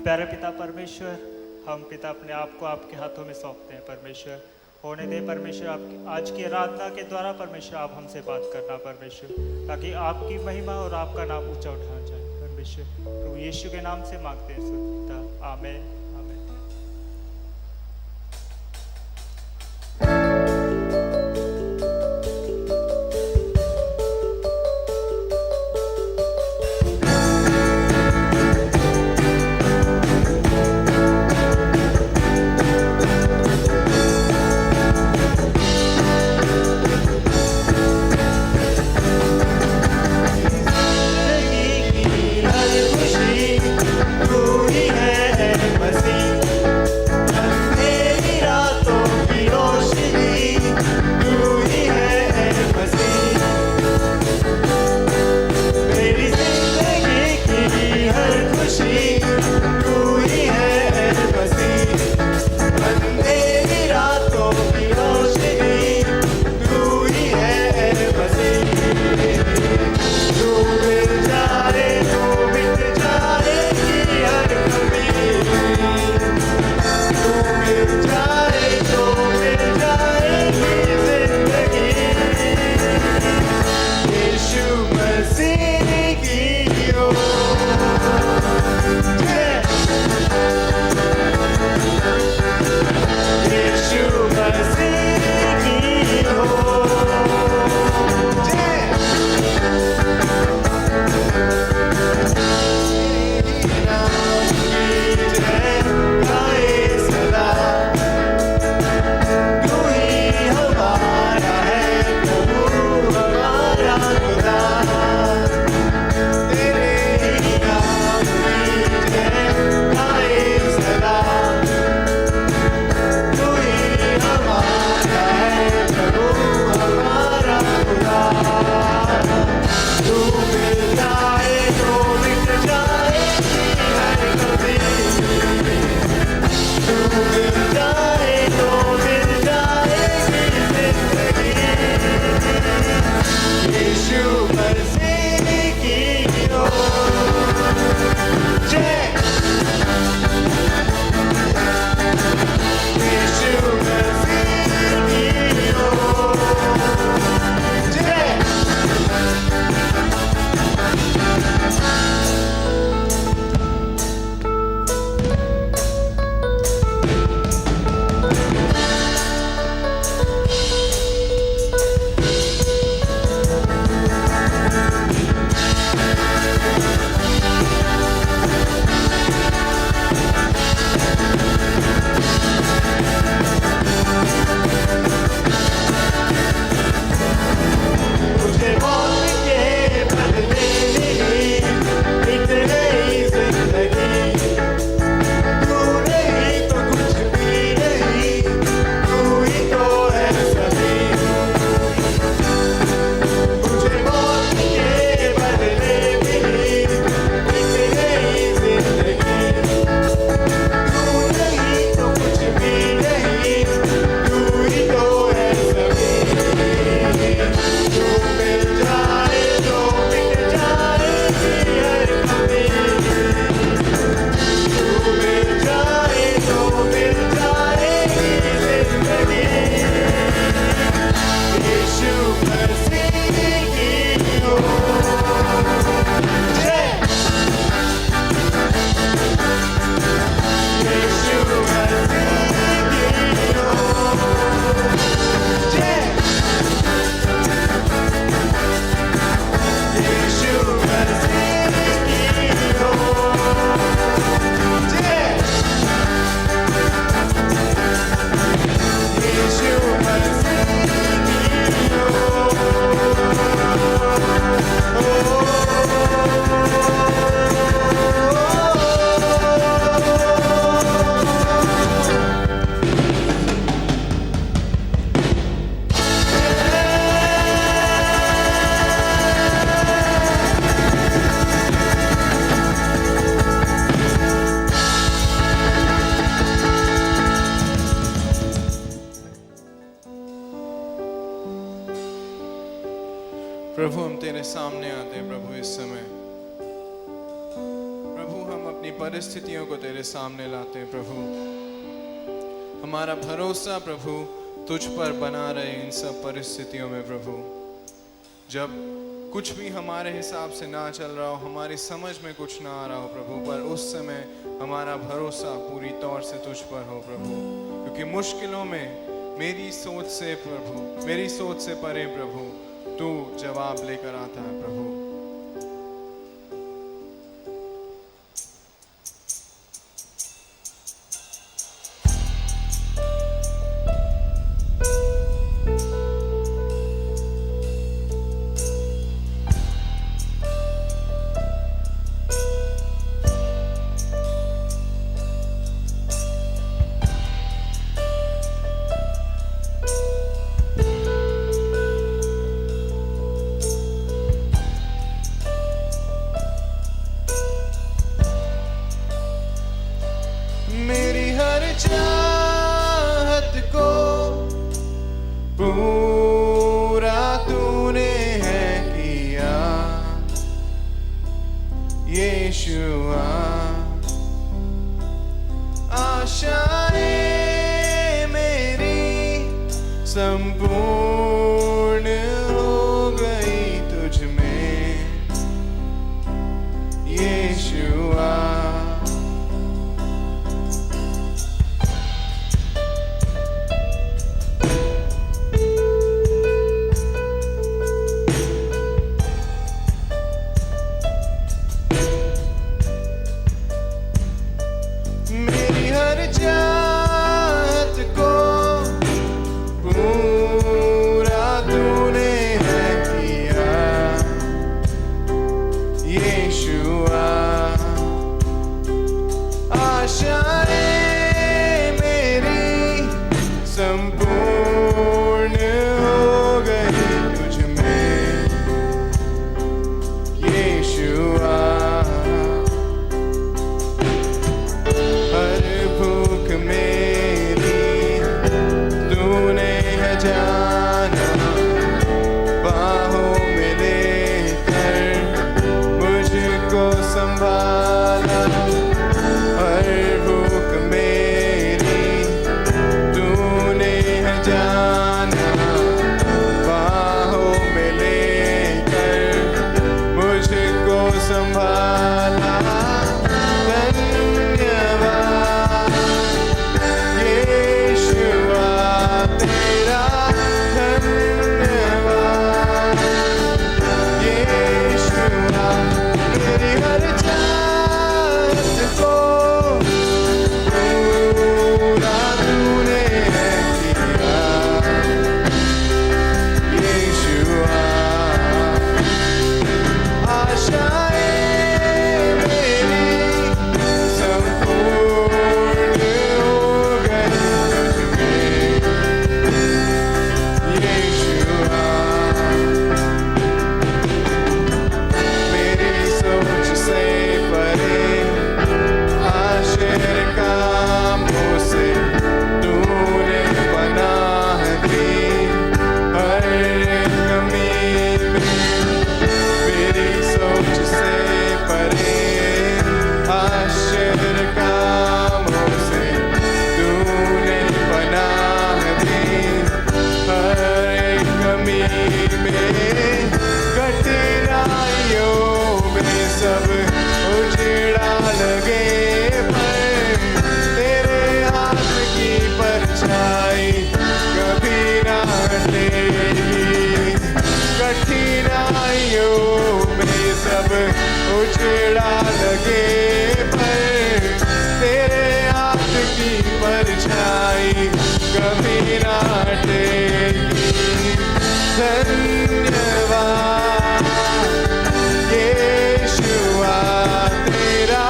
प्यारे पिता परमेश्वर, हम पिता अपने आप को आपके हाथों में सौंपते हैं परमेश्वर। होने दे परमेश्वर, आपकी आज की आराधना के द्वारा परमेश्वर आप हमसे बात करना परमेश्वर, ताकि आपकी महिमा और आपका नाम ऊंचा उठाया जाए परमेश्वर। प्रभु यीशु के नाम से मांगते हैं पिता, आमीन। प्रभु हम तेरे सामने आते हैं प्रभु इस समय। प्रभु हम अपनी अपनी परिस्थितियों को तेरे सामने लाते हैं प्रभु। हमारा भरोसा प्रभु तुझ पर बना रहे इन सब परिस्थितियों में प्रभु। जब कुछ भी हमारे हिसाब से ना चल रहा हो, हमारी समझ में कुछ ना आ रहा हो प्रभु, पर उस समय हमारा भरोसा पूरी तौर से तुझ पर हो प्रभु, क्योंकि मुश्किलों में मेरी सोच से परे प्रभु तू जवाब लेकर आता है प्रभु। मेरी हर चाहत को पूरा तूने है किया यीशुआ। आशाएं मेरी संपूर्ण हो गई तुझ में यीशुआ। मेरी हर चाहत को पूरा तूने है किया यीशुआ। आशाएं मेरी संपूर्ण हो गई तुझ में यीशुआ। हर भूख मेरी तूने है जाना, बाहों में लेकर मुझको संभाला। हर भूख मेरी तूने है जाना, बाहों में लेकर मुझको संभाला। धन्यवाद यीशुआ तेरा, धन्यवाद यीशुआ। मेरी हर चाहत को पूरा तूने है किया यीशुआ। आशाएं मेरी संपूर्ण हो गई तुझ में यीशुआ। मेरी सोच से परे आश्चर्य कामों से तूने पनाह दी। हर कमी में मेरी सोच से परे आश्चर्य कामों से तूने पनाह दी। हर कमी में कठिनाइयों में सब उजड़ा लगे, पर तेरे हाथ की परछाई कभी ना हटेगी। कठिनाइयों में सब उजड़ा लगे, पर तेरे हाथ की परछाई कभी ना हटेगी। धन्यवाद यीशुआ तेरा,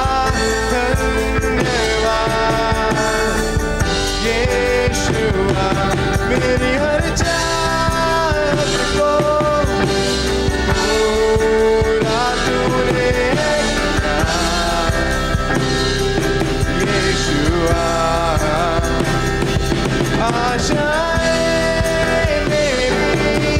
धन्यवाद यीशुआ। मेरी हर चाहत को पूरा तूने किया यीशुआ। आशाएं मेरी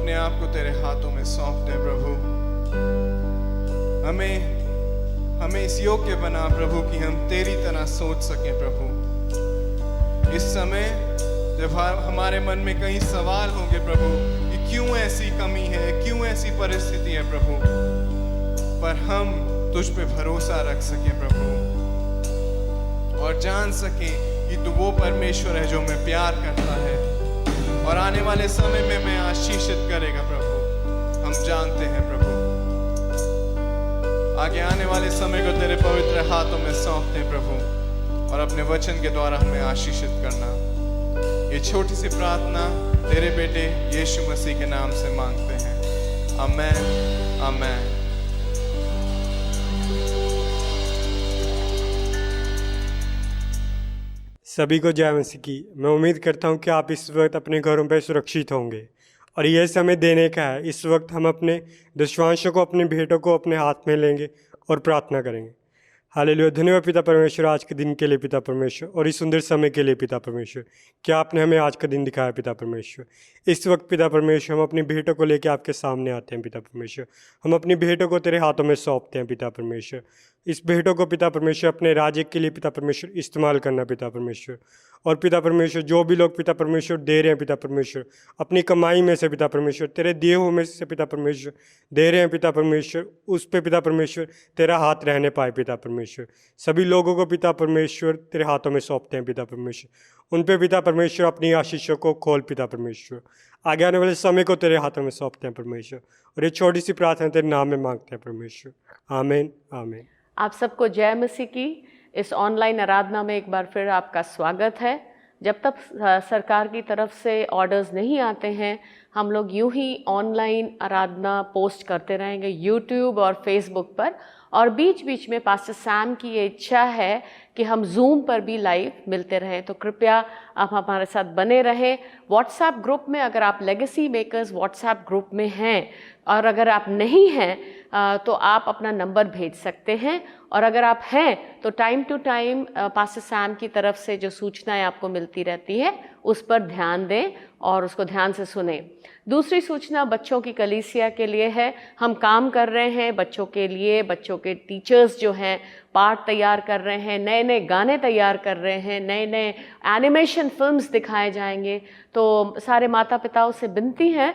अपने आप को तेरे हाथों में सौंपते हैं प्रभु। हमें इस योग्य बना प्रभु कि हम तेरी तरह सोच सकें प्रभु। इस समय जब हमारे मन में कई सवाल होंगे प्रभु कि क्यों ऐसी कमी है, क्यों ऐसी परिस्थिति है प्रभु, पर हम तुझ पे भरोसा रख सकें प्रभु और जान सकें कि तू वो परमेश्वर है जो हमें प्यार करता है और आने वाले समय में हमें आशीषित करेगा प्रभु। हम जानते हैं प्रभु। आगे आने वाले समय को तेरे पवित्र हाथों में सौंपते हैं प्रभु और अपने वचन के द्वारा हमें आशीषित करना। ये छोटी सी प्रार्थना तेरे बेटे यीशु मसीह के नाम से मांगते हैं। आमेन, आमेन। सभी को जय मसीह की। मैं उम्मीद करता हूँ कि आप इस वक्त अपने घरों पर सुरक्षित होंगे और यह समय देने का है। इस वक्त हम अपने दशवांशों को, अपनी भेंटों को अपने हाथ में लेंगे और प्रार्थना करेंगे। हालेलुया। धन्यवाद पिता परमेश्वर आज के दिन के लिए पिता परमेश्वर, और इस सुंदर समय के लिए पिता परमेश्वर। क्या आपने हमें आज का दिन दिखाया पिता परमेश्वर। इस वक्त पिता परमेश्वर हम अपनी भेंटों को लेकर आपके सामने आते हैं पिता परमेश्वर। हम अपनी भेंटों को तेरे हाथों में सौंपते हैं पिता परमेश्वर। इस भेंटों को पिता परमेश्वर अपने राज्य के लिए पिता परमेश्वर इस्तेमाल करना पिता परमेश्वर। और पिता परमेश्वर जो भी लोग पिता परमेश्वर दे रहे हैं पिता परमेश्वर, अपनी कमाई में से पिता परमेश्वर, तेरे दिए हुए में से पिता परमेश्वर दे रहे हैं पिता परमेश्वर, उस पे पिता परमेश्वर तेरा हाथ रहने पाए पिता परमेश्वर। सभी लोगों को पिता परमेश्वर तेरे हाथों में सौंपते हैं पिता परमेश्वर। उन पे पिता परमेश्वर अपनी आशीषों को खोल पिता परमेश्वर। आगे आने वाले समय को तेरे हाथों में सौंपते हैं परमेश्वर, और ये छोटी सी प्रार्थना तेरे नाम में मांगते हैं परमेश्वर। आमीन, आमीन। आप सबको जय मसीह की। इस ऑनलाइन आराधना में एक बार फिर आपका स्वागत है। जब तक सरकार की तरफ से ऑर्डर्स नहीं आते हैं, हम लोग यूं ही ऑनलाइन आराधना पोस्ट करते रहेंगे यूट्यूब और फेसबुक पर। और बीच बीच में पास्टर सैम की ये इच्छा है कि हम जूम पर भी लाइव मिलते रहें, तो कृपया आप हमारे साथ बने रहें। व्हाट्सएप ग्रुप में, अगर आप लेगेसी मेकर्स व्हाट्सएप ग्रुप में हैं और अगर आप नहीं हैं तो आप अपना नंबर भेज सकते हैं, और अगर आप हैं तो time to time pastor Sam की तरफ से जो सूचनाएं आपको मिलती रहती है उस पर ध्यान दें और उसको ध्यान से सुने। दूसरी सूचना बच्चों की कलीसिया के लिए है। हम काम कर रहे हैं बच्चों के लिए। बच्चों के टीचर्स जो हैं पाठ तैयार कर रहे हैं, नए नए गाने तैयार कर रहे हैं, नए नए एनिमेशन फिल्म्स दिखाए जाएंगे। तो सारे माता पिताओं से विनती है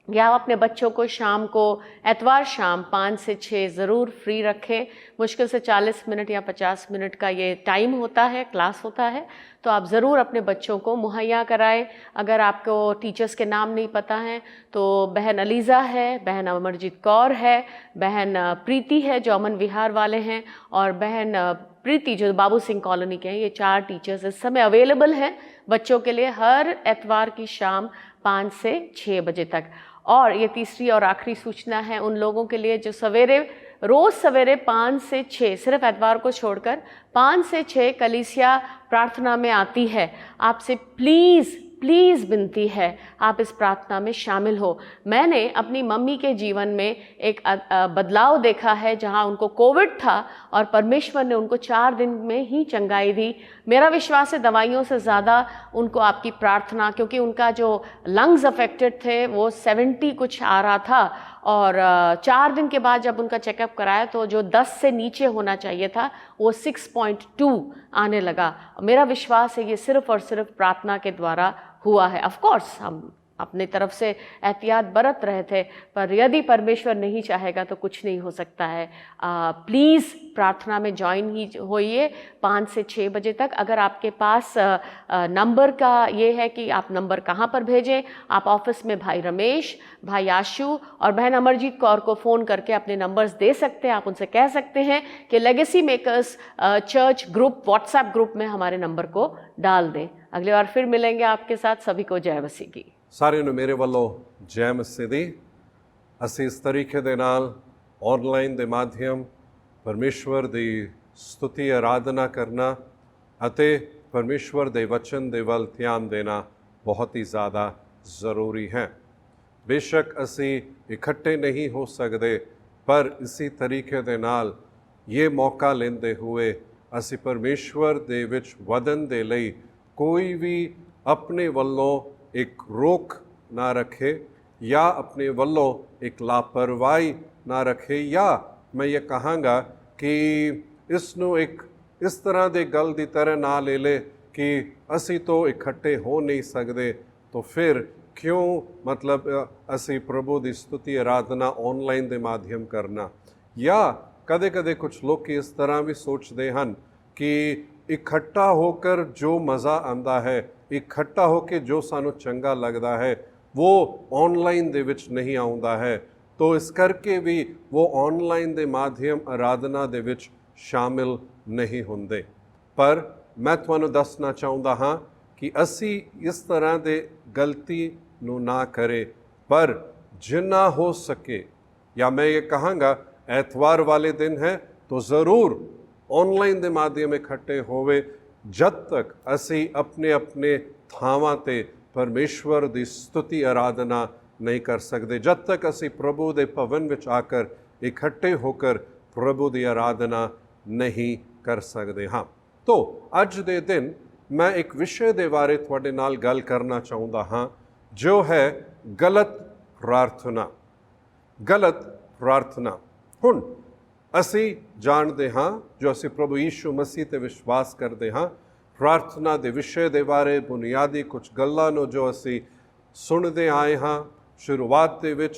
कि आप अपने बच्चों को शाम को, एतवार शाम 5 से 6 ज़रूर फ्री रखें। मुश्किल से 40 मिनट या 50 मिनट का ये टाइम होता है, क्लास होता है, तो आप ज़रूर अपने बच्चों को मुहैया कराएं। अगर आपको टीचर्स के नाम नहीं पता हैं तो बहन अलीज़ा है, बहन अमरजीत कौर है, बहन प्रीति है जो अमन विहार वाले हैं, और बहन प्रीति जो बाबू सिंह कॉलोनी के हैं। ये 4 टीचर्स इस समय अवेलेबल हैं बच्चों के लिए हर एतवार की शाम 5 से 6 बजे तक। और ये तीसरी और आखिरी सूचना है उन लोगों के लिए जो रोज़ सवेरे 5 से 6, सिर्फ एतवार को छोड़कर 5 से 6 कलीसिया प्रार्थना में आती है। आपसे प्लीज़ विनती है आप इस प्रार्थना में शामिल हो। मैंने अपनी मम्मी के जीवन में एक बदलाव देखा है, जहां उनको कोविड था और परमेश्वर ने उनको 4 दिन में ही चंगाई दी। मेरा विश्वास है दवाइयों से ज़्यादा उनको आपकी प्रार्थना, क्योंकि उनका जो लंग्स अफेक्टेड थे वो 70 कुछ आ रहा था, और 4 दिन के बाद जब उनका चेकअप कराया तो जो 10 से नीचे होना चाहिए था वो 6.2 आने लगा। मेरा विश्वास है ये सिर्फ और सिर्फ प्रार्थना के द्वारा हुआ है। ऑफ कोर्स हम अपनी तरफ से एहतियात बरत रहे थे, पर यदि परमेश्वर नहीं चाहेगा तो कुछ नहीं हो सकता है। प्लीज़ प्रार्थना में ज्वाइन ही होइए 5 से 6 बजे तक। अगर आपके पास नंबर का ये है कि आप नंबर कहाँ पर भेजें, आप ऑफिस में भाई रमेश, भाई आशु और बहन अमरजीत कौर को फ़ोन करके अपने नंबर्स दे सकते हैं। आप उनसे कह सकते हैं कि legacy makers church group WhatsApp group में हमारे नंबर को डाल दें। अगली बार फिर मिलेंगे आपके साथ। सभी को जय मसीह की। ਸਾਰਿਆਂ ਨੂੰ ਮੇਰੇ ਵੱਲੋਂ ਜੈ ਮਸੀਹ ਦੀ। ਅਸੀਂ ਇਸ ਤਰੀਕੇ ਦੇ ਨਾਲ ਆਨਲਾਈਨ ਦੇ ਮਾਧਿਅਮ ਪਰਮੇਸ਼ਵਰ ਦੀ ਸਤੁਤੀ ਆਰਾਧਨਾ ਕਰਨਾ ਅਤੇ ਪਰਮੇਸ਼ਵਰ ਦੇ ਵਚਨ ਦੇ ਵੱਲ ਧਿਆਨ ਦੇਣਾ ਬਹੁਤ ਹੀ ਜ਼ਿਆਦਾ ਜ਼ਰੂਰੀ ਹੈ। ਬੇਸ਼ੱਕ ਅਸੀਂ ਇਕੱਠੇ ਨਹੀਂ ਹੋ ਸਕਦੇ, ਪਰ ਇਸੇ ਤਰੀਕੇ ਦੇ ਨਾਲ ਇਹ ਮੌਕਾ ਲੈਂਦੇ ਹੋਏ ਅਸੀਂ ਪਰਮੇਸ਼ਵਰ ਦੇ ਵਿੱਚ ਵਧਣ ਦੇ ਲਈ ਕੋਈ ਵੀ ਆਪਣੇ ਵੱਲੋਂ एक रोक ना रखे या अपने ਵੱਲੋਂ एक लापरवाही ना रखे, या मैं ये कहांगा कि इसनों एक इस तरह ਦੇ ਗੱਲ ਦੀ तरह ना ले ले कि ਅਸੀਂ तो इकट्ठे हो नहीं सकते, तो फिर क्यों मतलब ਅਸੀਂ प्रभु ਦੀ स्तुति आराधना ऑनलाइन ਦੇ माध्यम करना। या कदे कदे कुछ लोग इस तरह भी सोचते हैं कि इकट्ठा होकर जो मज़ा आंदा है, इकट्ठा होकर जो सानू चंगा लगता है, वो ऑनलाइन दे विच नहीं आउंदा है, तो इस करके भी वो ऑनलाइन दे माध्यम आराधना दे विच शामिल नहीं होंदे। पर मैं तुहानू दसना चाहुंदा हाँ कि असी इस तरह दे गलती नू ना करे, पर जिन्ना हो सके, या मैं ये कहांगा एतवार वाले दिन है तो ज़रूर ऑनलाइन दे माध्यम इकट्ठे होवे, जब तक असी अपने अपने थावां ते परमेश्वर दी स्तुति आराधना नहीं कर सकते, जब तक असी प्रभु दे भवन विच आकर इकट्ठे होकर प्रभु दी आराधना नहीं कर सकते। हाँ, तो अज दे दिन मैं एक विषय दे बारे तुहाडे नाल गल करना चाहुंदा हाँ, जो है गलत प्रार्थना। गलत प्रार्थना। हुण असी जानते हाँ, जो असी प्रभु यीशु मसीह ते विश्वास करते हाँ, प्रार्थना दे विषय दे बारे बुनियादी कुछ गल्लां नूं जो असी सुनते आए हाँ, शुरुआत दे विच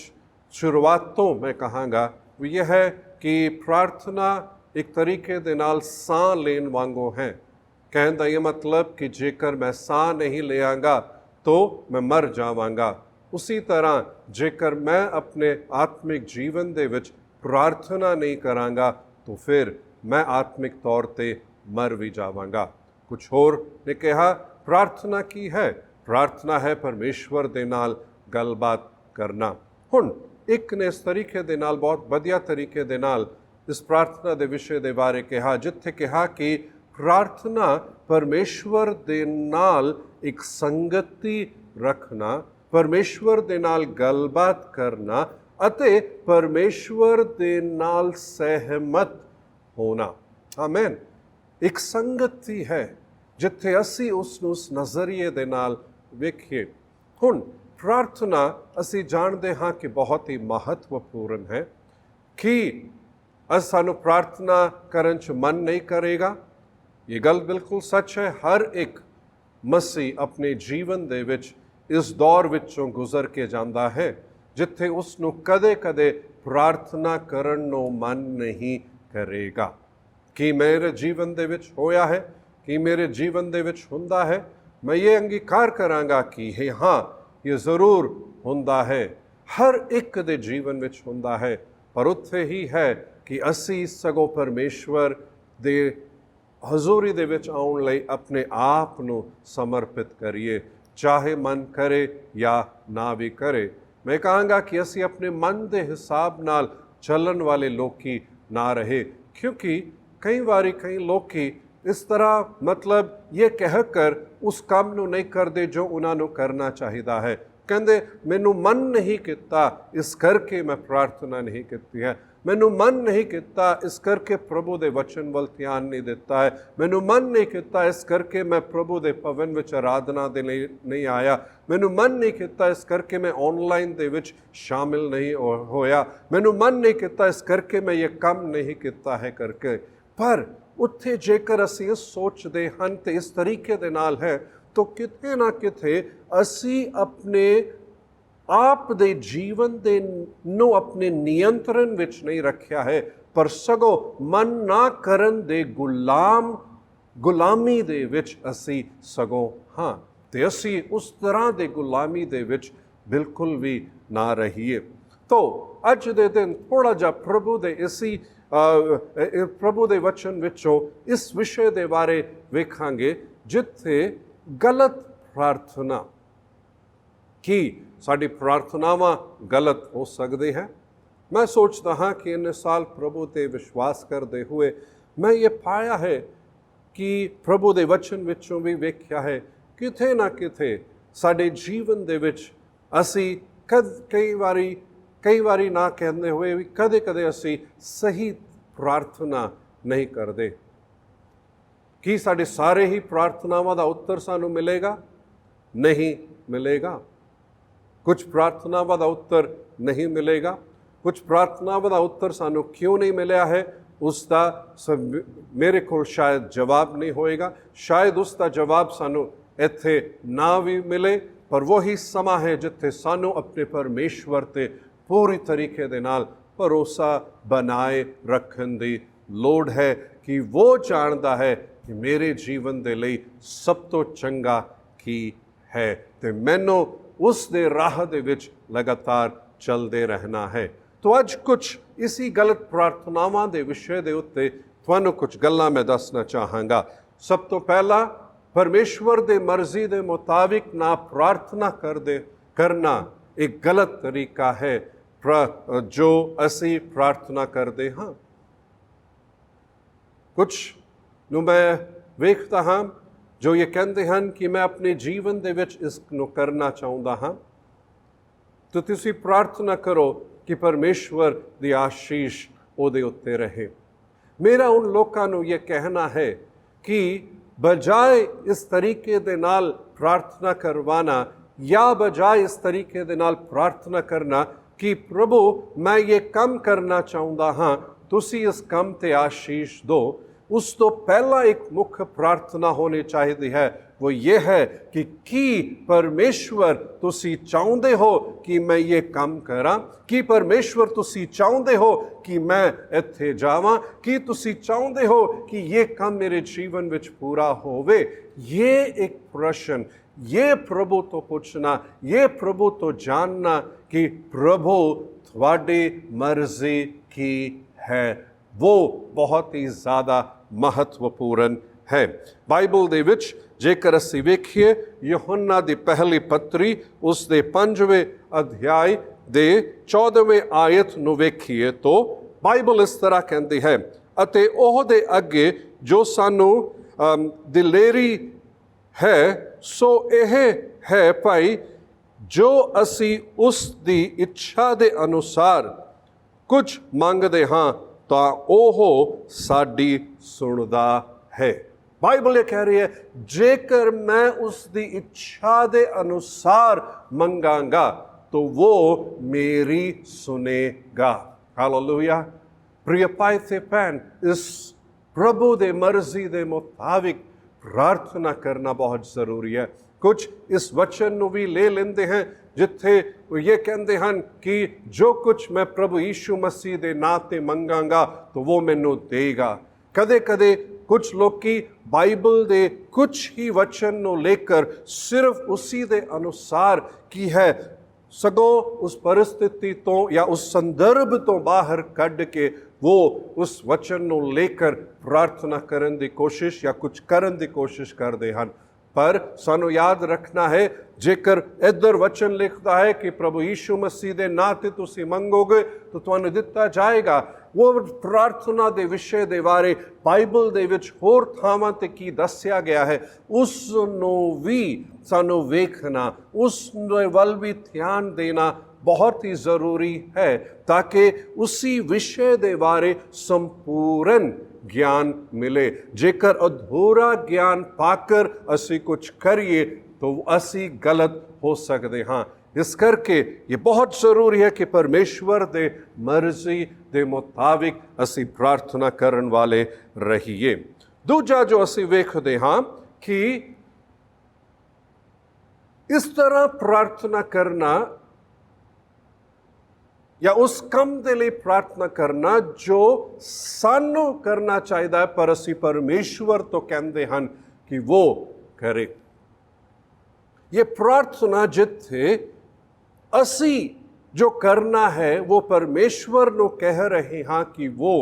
शुरुआत तो मैं कहांगा वो यह है कि प्रार्थना एक तरीके दे नाल साह लेन वांगो है। कहने का ये मतलब कि जेकर मैं साह नहीं लेंगा तो मैं मर जावांगा, उसी तरह जेकर मैं अपने आत्मिक जीवन दे विच प्रार्थना नहीं करांगा तो फिर मैं आत्मिक तौर पे मर भी जावांगा। कुछ होर ने कहा प्रार्थना की है, प्रार्थना है परमेश्वर दे नाल गलबात करना। हुण एक ने इस तरीके दे नाल बहुत वधिया तरीके दे नाल इस प्रार्थना दे विषय दे बारे कहा, जिथे कहा कि प्रार्थना परमेश्वर दे नाल एक संगति रखना, परमेश्वर दे नाल गलबात करना अते परमेश्वर दे नाल सहमत होना। आमेन। एक संगति है जिथे असी उस नज़रिए दे नाल वेखिए। हुण प्रार्थना असी जानते हाँ कि बहुत ही महत्वपूर्ण है कि सानू प्रार्थना करन च मन नहीं करेगा। ये गल बिल्कुल सच है। हर एक मसीह अपने जीवन दे विच इस दौर विचों गुजर के जाता है जिथे उसनू कदे कदे प्रार्थना करन नो मन नहीं करेगा। कि मेरे जीवन दे विच होया है, कि मेरे जीवन दे विच हुंदा है, मैं ये अंगीकार करांगा कि हाँ ये ज़रूर हुंदा है, हर एक दे जीवन विच हुंदा है। पर उत्थे ही है कि असी सगो परमेश्वर दे हजूरी दे विच आउण लई अपने आप नू समर्पित करिए, चाहे मन करे या ना भी करे। मैं कहांगा कि असी अपने मन दे हिसाब नाल चलन वाले लोकी ना रहे, क्योंकि कई बारी कई लोकी इस तरह मतलब ये कहकर उस काम नू नहीं करते जो उन्होंने करना चाहिदा है। कहते मैनू मन नहीं किता इस करके मैं प्रार्थना नहीं की है, मैनू मन नहीं किता इस करके प्रभु दे वचन वल ध्यान नहीं दिता है, मैनू मन नहीं किता इस करके मैं प्रभु दे भवन विच आराधना दे नहीं आया, मैनू मन नहीं किता इस करके मैं ऑनलाइन दे विच शामिल नहीं होया, मैनू मन नहीं किता इस करके मैं ये काम नहीं किता है करके। पर उत्थे जेकर असी सोचते हैं तो इस तरीके दे नाल है तो किते ना किते असी अपने आप दे जीवन दे नो अपने नियंत्रण विच नहीं रखा है, पर सगो मन ना करन दे गुलामी दे विच असी सगो हाँ, ते असी उस तरह दे गुलामी दे विच बिल्कुल भी ना रहिए। तो अज दे दिन थोड़ा जा प्रभु दे इसी प्रभु दे वचन विचों इस विषय दे बारे वेखांगे जिथे गलत प्रार्थना की साड़ी प्रार्थनावां गलत हो सकती है। मैं सोचता हाँ कि इन साल प्रभु ते विश्वास करते हुए मैं ये पाया है कि प्रभु दे वचन विचों भी वेख्या है किथे ना किथे साडे जीवन दे विच असी कई बारी ना कहते हुए भी कदे कदे असी सही प्रार्थना नहीं करते। कि साडे सारे ही प्रार्थनावां दा उत्तर सानू मिलेगा? नहीं मिलेगा। ਕੁਝ ਪ੍ਰਾਰਥਨਾਵਾਂ ਦਾ ਉੱਤਰ ਨਹੀਂ ਮਿਲੇਗਾ। ਕੁਝ ਪ੍ਰਾਰਥਨਾਵਾਂ ਦਾ ਉੱਤਰ ਸਾਨੂੰ ਕਿਉਂ ਨਹੀਂ ਮਿਲਿਆ ਹੈ, ਉਸ ਦਾ ਮੇਰੇ ਕੋਲ ਸ਼ਾਇਦ ਜਵਾਬ ਨਹੀਂ ਹੋਏਗਾ। ਸ਼ਾਇਦ ਉਸ ਦਾ ਜਵਾਬ ਸਾਨੂੰ ਇੱਥੇ ਨਾ ਵੀ ਮਿਲੇ, ਪਰ ਵਹੀ ਸਮਾਂ ਹੈ ਜਿੱਥੇ ਸਾਨੂੰ ਆਪਣੇ ਪਰਮੇਸ਼ਵਰ 'ਤੇ ਪੂਰੀ ਤਰੀਕੇ ਦੇ ਨਾਲ ਭਰੋਸਾ ਬਣਾਏ ਰੱਖਣ ਦੀ ਲੋੜ ਹੈ ਕਿ ਉਹ ਜਾਣਦਾ ਹੈ ਕਿ ਮੇਰੇ ਜੀਵਨ ਦੇ ਲਈ ਸਭ ਤੋਂ ਚੰਗਾ ਕੀ ਹੈ ਅਤੇ ਮੈਨੂੰ ਉਸ ਦੇ ਰਾਹ ਦੇ ਵਿੱਚ ਲਗਾਤਾਰ ਚੱਲਦੇ ਰਹਿਣਾ ਹੈ। ਤੋ ਅੱਜ ਕੁਝ ਇਸੀ ਗਲਤ ਪ੍ਰਾਰਥਨਾਵਾਂ ਦੇ ਵਿਸ਼ੇ ਦੇ ਉੱਤੇ ਤੁਹਾਨੂੰ ਕੁਝ ਗੱਲਾਂ ਮੈਂ ਦੱਸਣਾ ਚਾਹਾਂਗਾ। ਸਭ ਤੋਂ ਪਹਿਲਾਂ, ਪਰਮੇਸ਼ਵਰ ਦੇ ਮਰਜ਼ੀ ਦੇ ਮੁਤਾਬਿਕ ਨਾ ਪ੍ਰਾਰਥਨਾ ਕਰਨਾ ਇੱਕ ਗਲਤ ਤਰੀਕਾ ਹੈ ਜੋ ਅਸੀਂ ਪ੍ਰਾਰਥਨਾ ਕਰਦੇ ਹਾਂ। ਕੁਝ ਨੂੰ ਮੈਂ ਵੇਖਦਾ ਹਾਂ ਜੋ ਇਹ ਕਹਿੰਦੇ ਹਨ ਕਿ ਮੈਂ ਆਪਣੇ ਜੀਵਨ ਦੇ ਵਿੱਚ ਇਸ ਨੂੰ ਕਰਨਾ ਚਾਹੁੰਦਾ ਹਾਂ। ਤਾਂ ਤੁਸੀਂ ਪ੍ਰਾਰਥਨਾ ਕਰੋ ਕਿ ਪਰਮੇਸ਼ਵਰ ਦੀ ਆਸ਼ੀਸ਼ ਉਹਦੇ ਉੱਤੇ ਰਹੇ। ਮੇਰਾ ਉਨ ਲੋਕਾਂ ਨੂੰ ਇਹ ਕਹਿਣਾ ਹੈ ਕਿ बजाय इस तरीके दे नाल प्रार्थना करवाना या बजाय इस तरीके दे नाल प्रार्थना करना कि प्रभु मैं ये काम करना चाहुंदा हाँ, तुसी इस काम ते आशीष दो, उस तो पहला एक मुख्य प्रार्थना होनी चाहिए है, वो ये है कि परमेश्वर तुसी चाहुंदे हो कि मैं ये काम करा, कि परमेश्वर तुसी चाहुंदे हो कि मैं इत्थे जावां, कि तुसी चाहुंदे हो कि ये काम मेरे जीवन विच पूरा होवे। ये एक प्रश्न, ये प्रभु तो पूछना, ये प्रभु तो जानना कि प्रभु थोड़ी मर्जी की है, वो बहुत ही ज़्यादा महत्वपूर्ण है। बाइबल दे विच जेकर असीं वेखीए यूहन्ना दी पहली पत्री उस दे 5वें अध्याय दे 14वें आयत नूं वेखीए तो बाइबल इस तरह कहती है, अते ओह दे अगे जो सानू दिलेरी है सो यह है भाई, जो असी उस दी इच्छा दे अनुसार कुछ मंगदे हाँ तां ओह साडी सुणदा है। बाइबल ये कह रही है जेकर मैं उसकी इच्छा के अनुसार मंगांगा तो वो मेरी सुनेगा। हालेलुया। प्रिय भाई ते भैन, इस प्रभु दे मर्जी दे मुताबिक प्रार्थना करना बहुत ज़रूरी है। कुछ इस वचन नूं भी ले लेंदे हैं जिथे ये कहते हैं कि जो कुछ मैं प्रभु यीशु मसीह दे नां ते मंगांगा तो वो मैनू देगा। कदे कदे कुछ लोग की बाइबल दे कुछ ही वचन नूं लेकर सिर्फ उसी दे अनुसार की है सगों उस परिस्थिति तो या उस संदर्भ तो बाहर कढ़ के वो उस वचन नूं लेकर प्रार्थना करन दी कोशिश या कुछ करन दी कोशिश करते हैं। पर सानू याद रखना है जेकर इधर वचन लिखता है कि प्रभु यीशु मसीह दे नां ते तुसीं मंगोगे तो तुहानूं दिता जाएगा, वो प्रार्थना दे विषय दे बारे बाइबल दे विच होर थावां ते की दस्या गया है उस नूं भी सानू वेखना, उस वल भी ध्यान देना बहुत ही ज़रूरी है ताकि उसी विषय दे बारे संपूर्ण ज्ञान मिले। जेकर अधूरा ज्ञान पाकर असी कुछ करिए तो असी गलत हो सकते हाँ। इस करके ये बहुत ज़रूरी है कि परमेश्वर दे मर्जी दे मुताबिक असी प्रार्थना करन वाले रहिए। दूजा जो असी वेखते हाँ कि इस तरह प्रार्थना करना या उस कम दे लिए प्रार्थना करना जो सानू करना चाहिए पर असी परमेश्वर तो कहते हैं कि वो करे। ये प्रार्थना जिथे असी जो करना है वो परमेश्वर नो कह रहे हाँ कि वो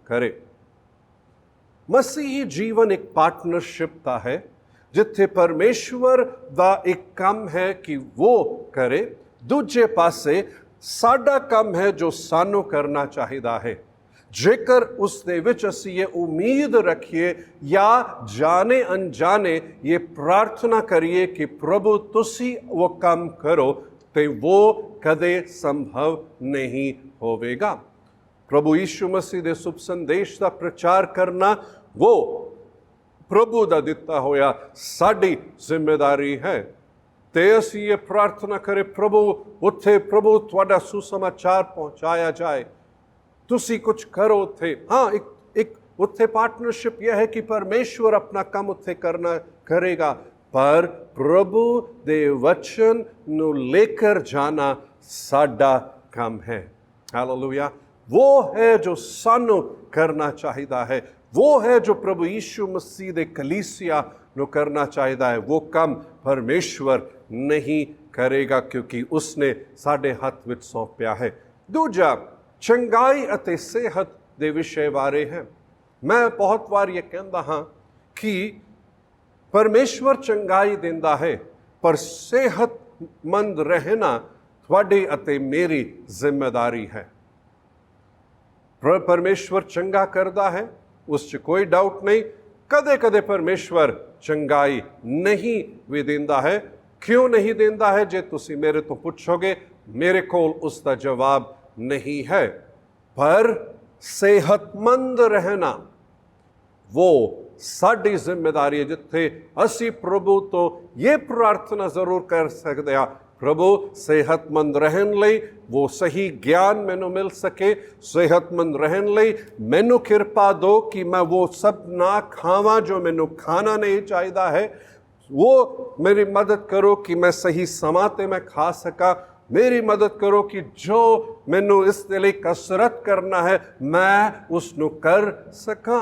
करे। मसीही जीवन एक पार्टनरशिप दा है जिथे परमेश्वर दा एक काम है कि वो करे, दूजे पासे साडा काम है जो सानू करना चाहिदा है। जेकर उस दे विच असी ये उम्मीद रखिए या जाने अनजाने ये प्रार्थना करिए कि प्रभु तुसी वो काम करो तो वो कदे संभव नहीं होवेगा। प्रभु यीशु मसीह दे शुभ संदेश का प्रचार करना वो प्रभु दा दिता होया साडी जिम्मेदारी है ਤੇ ਅਸੀਂ ਇਹ ਪ੍ਰਾਰਥਨਾ ਕਰੇ ਪ੍ਰਭੂ ਉੱਥੇ ਪ੍ਰਭੂ ਤੁਹਾਡਾ ਸੁਸਮਾਚਾਰ ਪਹੁੰਚਾਇਆ ਜਾਏ, ਤੁਸੀਂ ਕੁਝ ਕਰੋ ਉੱਥੇ। ਹਾਂ, ਇੱਕ ਉੱਥੇ ਪਾਰਟਨਰਸ਼ਿਪ यह है कि परमेश्वर अपना ਕੰਮ ਉੱਥੇ ਕਰੇਗਾ, ਪਰ ਪ੍ਰਭੂ ਦੇ ਵਚਨ ਨੂੰ ਲੇਕਰ ਜਾਣਾ ਸਾਡਾ ਕੰਮ ਹੈ। ਹਾਲੇਲੂਇਆ। वो है जो ਸਾਨੂੰ ਕਰਨਾ ਚਾਹੀਦਾ ਹੈ, वो है जो प्रभु यीशु मसीह ਦੇ कलीसिया ਨੂੰ ਕਰਨਾ ਚਾਹੀਦਾ ਹੈ। वो ਕੰਮ परमेश्वर नहीं करेगा क्योंकि उसने ਸਾਡੇ ਹੱਥ ਵਿੱਚ ਸੌਂਪਿਆ ਹੈ। ਦੂਜਾ, ਚੰਗਾਈ ਅਤੇ ਸਿਹਤ ਦੇ ਵਿਸ਼ੇ ਬਾਰੇ ਹੈ। ਮੈਂ ਬਹੁਤ ਵਾਰ ਇਹ ਕਹਿੰਦਾ ਹਾਂ ਕਿ ਪਰਮੇਸ਼ਵਰ ਚੰਗਾਈ ਦਿੰਦਾ ਹੈ, ਪਰ ਸਿਹਤਮੰਦ ਰਹਿਣਾ ਤੁਹਾਡੀ ਅਤੇ ਮੇਰੀ ਜ਼ਿੰਮੇਵਾਰੀ ਹੈ। परमेश्वर चंगा करता है, उस कोई डाउट नहीं। कदे कदे परमेश्वर चंगाई नहीं भी देंदा है। क्यों नहीं देंदा है जे तुसी मेरे तो पूछोगे, मेरे कोल उसका जवाब नहीं है। पर सेहतमंद रहना वो साडी जिम्मेदारी है, जिथे असी प्रभु तो ये प्रार्थना जरूर कर सकते हैं, प्रभु सेहतमंद रहन लई वो सही ज्ञान मैनू मिल सके, सेहतमंद रहन लई मैनू किरपा दो कि मैं वो सब ना खावां जो मैनू खाना नहीं चाहिए है। वो मेरी मदद करो कि मैं सही समा ते मैं खा सका। मेरी मदद करो कि जो मैनू इस लिए कसरत करना है मैं उसनू कर सका।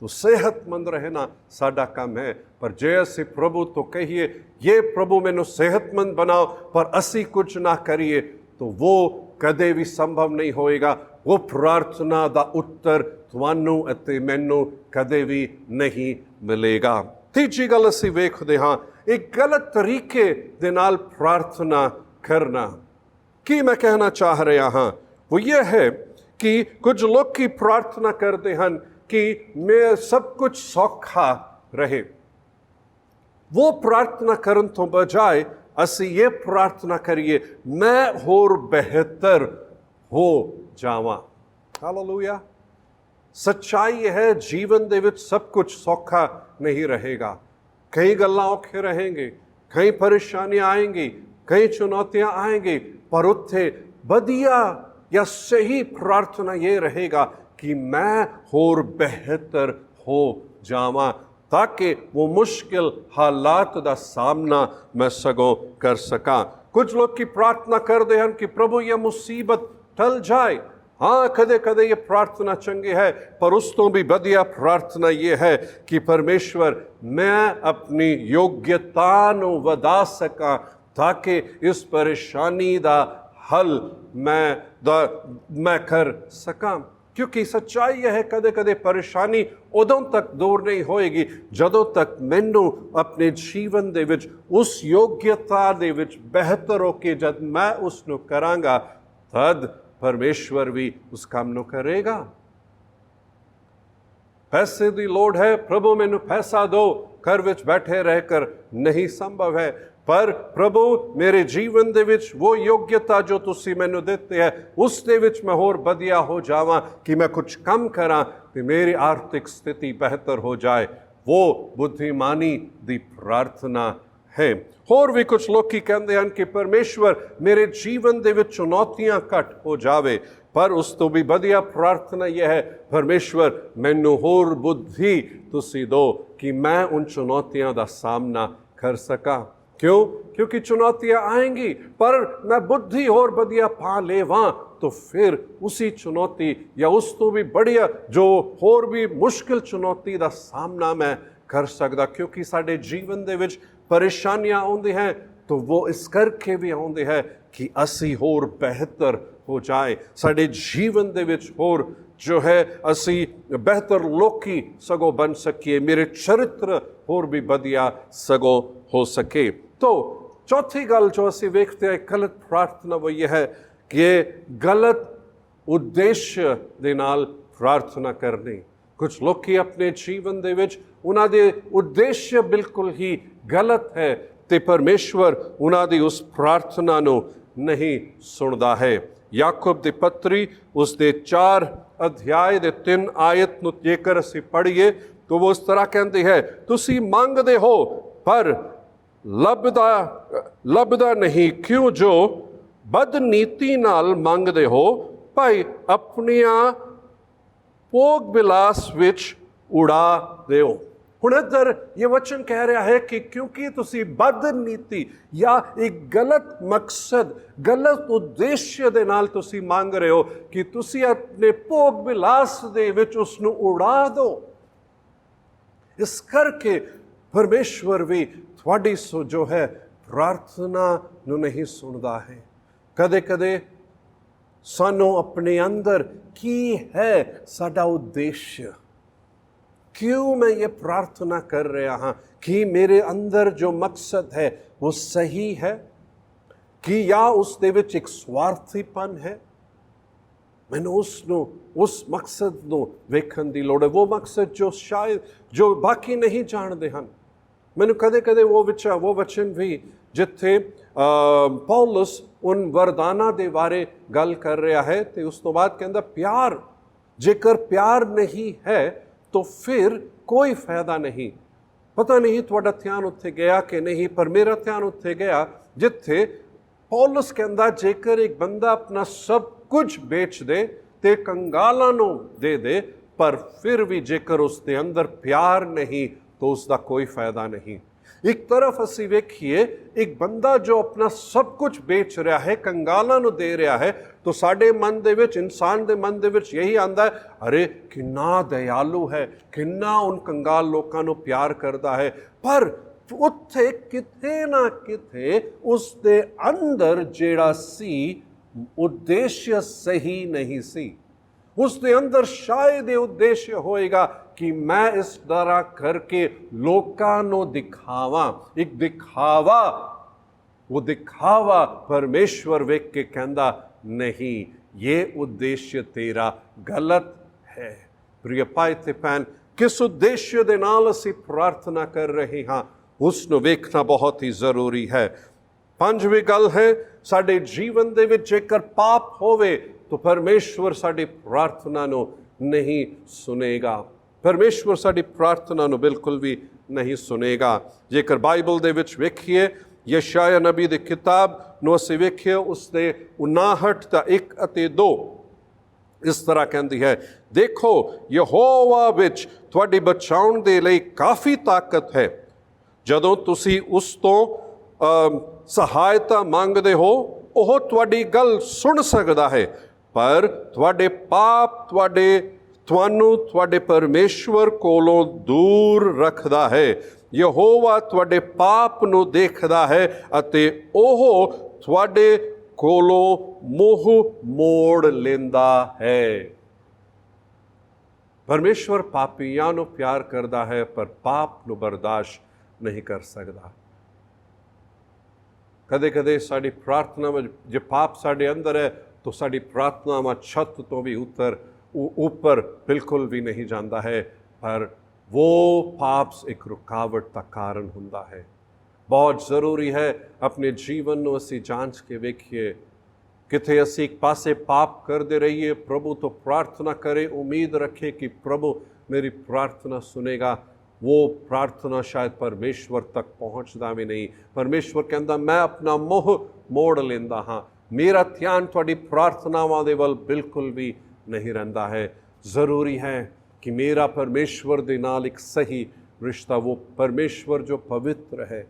तो सेहतमंद रहना साडा काम है। पर जे असी प्रभु तो कहिए ये प्रभु मैनू सेहतमंद बनाओ, पर असी कुछ ना करिए, तो वो कदे भी संभव नहीं होएगा। वो प्रार्थना दा उत्तर तुहानू अते मैनू कदे भी नहीं मिलेगा। तीजी गल असी वेखदे हां, एक गलत तरीके दे नाल प्रार्थना करना। की मैं कहना चाह रहा हाँ वो ये है कि कुछ लोग की प्रार्थना करते हैं कि मैं सब कुछ सौखा रहे। वो प्रार्थना करन तो बजाय असी ये प्रार्थना करिए मैं होर बेहतर हो जावां। हालेलुया। सच्चाई है जीवन दे विच सब कुछ सौखा नहीं रहेगा। कई गल्लां औखे रहेंगे, कई परेशानियां आएंगी, कई चुनौतियां आएंगी, पर उत्थे वधिया या सही प्रार्थना ये रहेगा कि मैं होर बेहतर हो जावां, ताकि वो मुश्किल हालात का सामना मैं सगों कर सका। कुछ लोग की प्रार्थना करते हैं कि प्रभु ये मुसीबत टल जाए। हाँ, कदे कदे ये प्रार्थना चंगी है, पर उस तो भी बढ़िया प्रार्थना ये है कि परमेश्वर मैं अपनी योग्यता नू वधा सका, ताकि इस परेशानी दा हल मैं कर सका। क्योंकि सच्चाई यह है कदे कदे परेशानी उदों तक दूर नहीं होएगी जदों तक मैनू अपने जीवन दे विच उस योग्यता दे विच बेहतर होके जद मैं उसनू करांगा, तद परमेश्वर भी उस काम नू करेगा। पैसे दी लोड़ है, प्रभु मैनू पैसा दो, घर विच बैठे रहकर नहीं संभव है। पर प्रभु मेरे जीवन दे विच वो योग्यता जो तुसी मैनू देते हैं उस दे विच मैं होर बढ़िया हो जावां, कि मैं कुछ कम करा ते मेरी आर्थिक स्थिति बेहतर हो जाए। वो बुद्धिमानी दी प्रार्थना है। होर भी कुछ लोग की कहते हैं कि परमेश्वर मेरे जीवन दे विच चुनौतियां घट हो जावे, पर उस तो भी बढ़िया प्रार्थना यह है परमेश्वर मैनू होर बुद्धि तुसी दो कि मैं उन चुनौतियां दा सामना कर सका। क्यों? क्योंकि चुनौतियां आएंगी, पर मैं बुद्धि और बढ़िया पा लेवां तो फिर उसी चुनौती या उस तो भी बढ़िया जो होर भी मुश्किल चुनौती का सामना मैं कर सकदा। क्योंकि साडे जीवन दे विच परेशानियां आउंदी हैं तो वो इस करके भी आउंदी है कि असी होर बेहतर हो जाए, साडे जीवन दे विच होर जो है असी बेहतर लोकी सगो बन सकिए, मेरे चरित्र होर भी बढ़िया सगो हो सके। तो चौथी गल जो असी वेखते हैं गलत प्रार्थना वो ये है कि ये गलत उद्देश्य दे नाल प्रार्थना करनी। कुछ लोग की अपने जीवन दे विच उन्हां दे उद्देश्य बिल्कुल ही गलत है ते परमेश्वर उन्हां दी उस प्रार्थना नू नहीं सुनदा है। याकूब दी पत्री उस दे 4 अध्याय दे 3 आयत नू जेकर असी पढ़िए तो वो इस तरह कहती है, तुसी मंगदे हो पर ਲੱਭਦਾ ਨਹੀਂ, ਕਿਉਂ ਜੋ ਬਦਨੀਤੀ ਨਾਲ ਮੰਗਦੇ ਹੋ, ਭਾਈ ਆਪਣੀਆਂ ਭੋਗ ਬਿਲਾਸ ਵਿੱਚ ਉਡਾ ਦਿਓ। ਹੁਣ ਇੱਧਰ ਇਹ ਵਚਨ ਕਹਿ ਰਿਹਾ ਹੈ ਕਿ ਕਿਉਂਕਿ ਤੁਸੀਂ ਬਦਨੀਤੀ ਜਾਂ ਇੱਕ ਗਲਤ ਮਕਸਦ, ਗਲਤ ਉਦੇਸ਼ ਦੇ ਨਾਲ ਤੁਸੀਂ ਮੰਗ ਰਹੇ ਹੋ ਕਿ ਤੁਸੀਂ ਆਪਣੇ ਭੋਗ ਬਿਲਾਸ ਦੇ ਵਿੱਚ ਉਸ ਨੂੰ ਉਡਾ ਦਿਓ। ਇਸ ਕਰਕੇ ਪਰਮੇਸ਼ਵਰ ਵੀ ਤੁਹਾਡੀ ਜੋ ਹੈ ਪ੍ਰਾਰਥਨਾ ਨੂੰ ਨਹੀਂ ਸੁਣਦਾ ਹੈ। ਕਦੇ ਕਦੇ ਸਾਨੂੰ ਆਪਣੇ ਅੰਦਰ ਕੀ ਹੈ ਸਾਡਾ ਉਦੇਸ਼, ਕਿਉਂ ਮੈਂ ਇਹ ਪ੍ਰਾਰਥਨਾ ਕਰ ਰਿਹਾ ਹਾਂ, ਕਿ ਮੇਰੇ ਅੰਦਰ ਜੋ ਮਕਸਦ ਹੈ ਉਹ ਸਹੀ ਹੈ ਕਿ ਜਾਂ ਉਸ ਦੇ ਵਿੱਚ ਇੱਕ ਸਵਾਰਥੀਪਨ ਹੈ। ਮੈਨੂੰ ਉਸ ਮਕਸਦ ਨੂੰ ਵੇਖਣ ਦੀ ਲੋੜ ਹੈ, ਉਹ ਮਕਸਦ ਜੋ ਬਾਕੀ ਨਹੀਂ ਜਾਣਦੇ ਹਨ। ਮੈਨੂੰ ਕਦੇ ਕਦੇ ਉਹ ਵਚਨ ਵੀ ਜਿੱਥੇ ਪੌਲਸ ਉਨ ਵਰਦਾਨਾਂ ਦੇ ਬਾਰੇ ਗੱਲ ਕਰ ਰਿਹਾ ਹੈ ਤੇ ਉਸ ਤੋਂ ਬਾਅਦ ਕਹਿੰਦਾ ਪਿਆਰ, ਜੇਕਰ ਪਿਆਰ ਨਹੀਂ ਹੈ ਤਾਂ ਫਿਰ ਕੋਈ ਫਾਇਦਾ ਨਹੀਂ। ਪਤਾ ਨਹੀਂ ਤੁਹਾਡਾ ਧਿਆਨ ਉੱਥੇ ਗਿਆ ਕਿ ਨਹੀਂ, ਪਰ ਮੇਰਾ ਧਿਆਨ ਉੱਥੇ ਗਿਆ ਜਿੱਥੇ ਪੌਲਸ ਕਹਿੰਦਾ ਜੇਕਰ ਇੱਕ ਬੰਦਾ ਆਪਣਾ ਸਭ ਕੁਝ ਵੇਚ ਦੇ ਤੇ ਕੰਗਾਲਾਂ ਨੂੰ ਦੇ ਦੇ, ਪਰ ਫਿਰ ਵੀ ਜੇਕਰ ਉਸ ਦੇ ਅੰਦਰ ਪਿਆਰ ਨਹੀਂ ਤਾਂ ਉਸ ਦਾ ਕੋਈ ਫਾਇਦਾ ਨਹੀਂ। ਇੱਕ ਤਰਫ ਅਸੀਂ ਵੇਖੀਏ ਇੱਕ ਬੰਦਾ ਜੋ ਆਪਣਾ ਸਭ ਕੁਝ ਵੇਚ ਰਿਹਾ ਹੈ, ਕੰਗਾਲਾਂ ਨੂੰ ਦੇ ਰਿਹਾ ਹੈ, ਤਾਂ ਸਾਡੇ ਮਨ ਦੇ ਵਿੱਚ, ਇਨਸਾਨ ਦੇ ਮਨ ਦੇ ਵਿੱਚ ਇਹੀ ਆਉਂਦਾ ਹੈ, ਅਰੇ ਕਿੰਨਾ ਦਇਆਲੂ ਹੈ, ਕਿੰਨਾ ਉਨ ਕੰਗਾਲ ਲੋਕਾਂ ਨੂੰ ਪਿਆਰ ਕਰਦਾ ਹੈ। ਪਰ ਉੱਥੇ ਕਿਤੇ ਨਾ ਕਿਤੇ ਉਸ ਦੇ ਅੰਦਰ ਜਿਹੜਾ ਸੀ ਉਦੇਸ਼ ਸਹੀ ਨਹੀਂ ਸੀ। ਉਸ ਦੇ ਅੰਦਰ ਸ਼ਾਇਦ ਇਹ ਉਦੇਸ਼ ਹੋਏਗਾ ਕਿ ਮੈਂ ਇਸ ਤਰ੍ਹਾਂ ਕਰਕੇ ਲੋਕਾਂ ਨੂੰ ਦਿਖਾਵਾਂ, ਇੱਕ ਦਿਖਾਵਾ। ਉਹ ਦਿਖਾਵਾ ਪਰਮੇਸ਼ਵਰ ਵੇਖ ਕੇ ਕਹਿੰਦਾ ਨਹੀਂ, ਇਹ ਉਦੇਸ਼ ਤੇਰਾ ਗਲਤ ਹੈ। ਪ੍ਰਿਯ ਭਾਈ ਤੇ ਭੈਣ, ਕਿਸ ਉਦੇਸ਼ ਦੇ ਨਾਲ ਅਸੀਂ ਪ੍ਰਾਰਥਨਾ ਕਰ ਰਹੇ ਹਾਂ ਉਸ ਨੂੰ ਵੇਖਣਾ ਬਹੁਤ ਹੀ ਜ਼ਰੂਰੀ ਹੈ। ਪੰਜਵੀਂ ਗੱਲ ਹੈ, ਸਾਡੇ ਜੀਵਨ ਦੇ ਵਿੱਚ ਜੇਕਰ ਪਾਪ ਹੋਵੇ ਤਾਂ ਪਰਮੇਸ਼ਵਰ ਸਾਡੀ ਪ੍ਰਾਰਥਨਾ ਨੂੰ ਨਹੀਂ ਸੁਨੇਗਾ। ਪਰਮੇਸ਼ਵਰ ਸਾਡੀ ਪ੍ਰਾਰਥਨਾ ਨੂੰ ਬਿਲਕੁਲ ਵੀ ਨਹੀਂ ਸੁਨੇਗਾ। ਜੇਕਰ ਬਾਈਬਲ ਦੇ ਵਿੱਚ ਵੇਖੀਏ, ਯਸ਼ਾਇਆ ਨਬੀ ਦੀ ਕਿਤਾਬ ਨੂੰ ਅਸੀਂ ਵੇਖੀਏ, ਉਸ ਦੇ 59:1 ਅਤੇ 2 ਇਸ ਤਰ੍ਹਾਂ ਕਹਿੰਦੀ ਹੈ, ਦੇਖੋ ਯਹੋਵਾ ਵਿੱਚ ਤੁਹਾਡੀ ਬਚਾਉਣ ਦੇ ਲਈ ਕਾਫੀ ਤਾਕਤ ਹੈ। ਜਦੋਂ ਤੁਸੀਂ ਉਸ ਤੋਂ ਸਹਾਇਤਾ ਮੰਗਦੇ ਹੋ, ਉਹ ਤੁਹਾਡੀ ਗੱਲ ਸੁਣ ਸਕਦਾ ਹੈ, ਪਰ ਤੁਹਾਡੇ ਪਾਪ ਤੁਹਾਨੂੰ ਤੁਹਾਡੇ ਪਰਮੇਸ਼ਵਰ ਕੋਲੋਂ ਦੂਰ ਰੱਖਦਾ ਹੈ। ਯਹੋਵਾ ਤੁਹਾਡੇ ਪਾਪ ਨੂੰ ਦੇਖਦਾ ਹੈ ਅਤੇ ਉਹ ਤੁਹਾਡੇ ਕੋਲੋਂ ਮੂੰਹ ਮੋੜ ਲੈਂਦਾ ਹੈ। ਪਰਮੇਸ਼ਵਰ ਪਾਪੀਆਂ ਨੂੰ ਪਿਆਰ ਕਰਦਾ ਹੈ, ਪਰ ਪਾਪ ਨੂੰ ਬਰਦਾਸ਼ਤ ਨਹੀਂ ਕਰ ਸਕਦਾ। ਕਦੇ ਕਦੇ ਸਾਡੀ ਪ੍ਰਾਰਥਨਾ ਵਿੱਚ ਜੇ ਪਾਪ ਸਾਡੇ ਅੰਦਰ ਹੈ ਤਾਂ ਸਾਡੀ ਪ੍ਰਾਰਥਨਾਵਾਂ ਛੱਤ ਤੋਂ ਵੀ ਉੱਪਰ ਬਿਲਕੁਲ ਵੀ ਨਹੀਂ ਜਾਂਦਾ ਹੈ, ਪਰ ਉਹ ਪਾਪ ਇੱਕ ਰੁਕਾਵਟ ਦਾ ਕਾਰਨ ਹੁੰਦਾ ਹੈ। ਬਹੁਤ ਜ਼ਰੂਰੀ ਹੈ ਆਪਣੇ ਜੀਵਨ ਨੂੰ ਅਸੀਂ ਜਾਂਚ ਕੇ ਵੇਖੀਏ, ਕਿਤੇ ਅਸੀਂ ਇੱਕ ਪਾਸੇ ਪਾਪ ਕਰਦੇ ਰਹੀਏ, ਪ੍ਰਭੂ ਤੋਂ ਪ੍ਰਾਰਥਨਾ ਕਰੇ, ਉਮੀਦ ਰੱਖੇ ਕਿ ਪ੍ਰਭੂ ਮੇਰੀ ਪ੍ਰਾਰਥਨਾ ਸੁਨੇਗਾ, वो प्रार्थना शायद परमेश्वर तक पहुँचता भी नहीं। परमेश्वर कहता मैं अपना मोह मोड़ लेंदा हाँ, मेरा ध्यान थोड़ी प्रार्थनावां दे वल बिल्कुल भी नहीं रहिंदा है। ज़रूरी है कि मेरा परमेश्वर दे नाल एक सही रिश्ता, वो परमेश्वर जो पवित्र है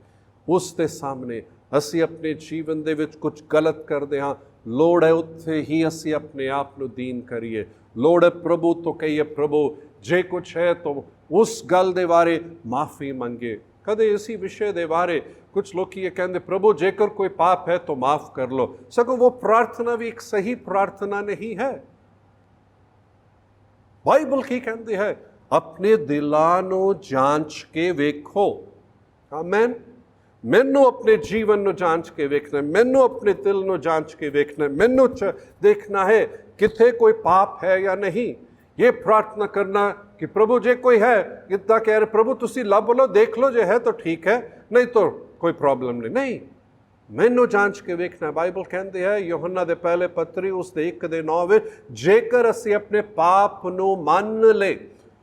उस दे सामने असी अपने जीवन दे विच कुछ गलत करते हाँ, लोड़ है उत्थे ही असी अपने आप नूं दीन करिए। लोड़ है प्रभु तो कहिए प्रभु जे कुछ है तो उस गल दे बारे माफ़ी मंगे। कदे इसी विषय दे बारे कुछ लोग ये कहते प्रभु जेकर कोई पाप है तो माफ़ कर लो, सगों वो प्रार्थना भी एक सही प्रार्थना नहीं है। बाइबल की कहती है अपने दिलां नूं जांच के वेखो। आमीन। मैनू अपने जीवन नूं जांच के वेखना, मैनू अपने दिल नूं जांच के वेखना, मैनू देखना है किथे कोई पाप है या नहीं। ये प्रार्थना करना कि प्रभु जे कोई है, इतना कह रहे प्रभु तुसी लब लो देख लो, जे है तो ठीक है, नहीं तो कोई प्रॉब्लम नहीं। मैनू जांच के वेखना। बाइबल कहती है यूहन्ना दे पहले पत्री उस दे 1:9 जेकर असी अपने पाप नूं मन ले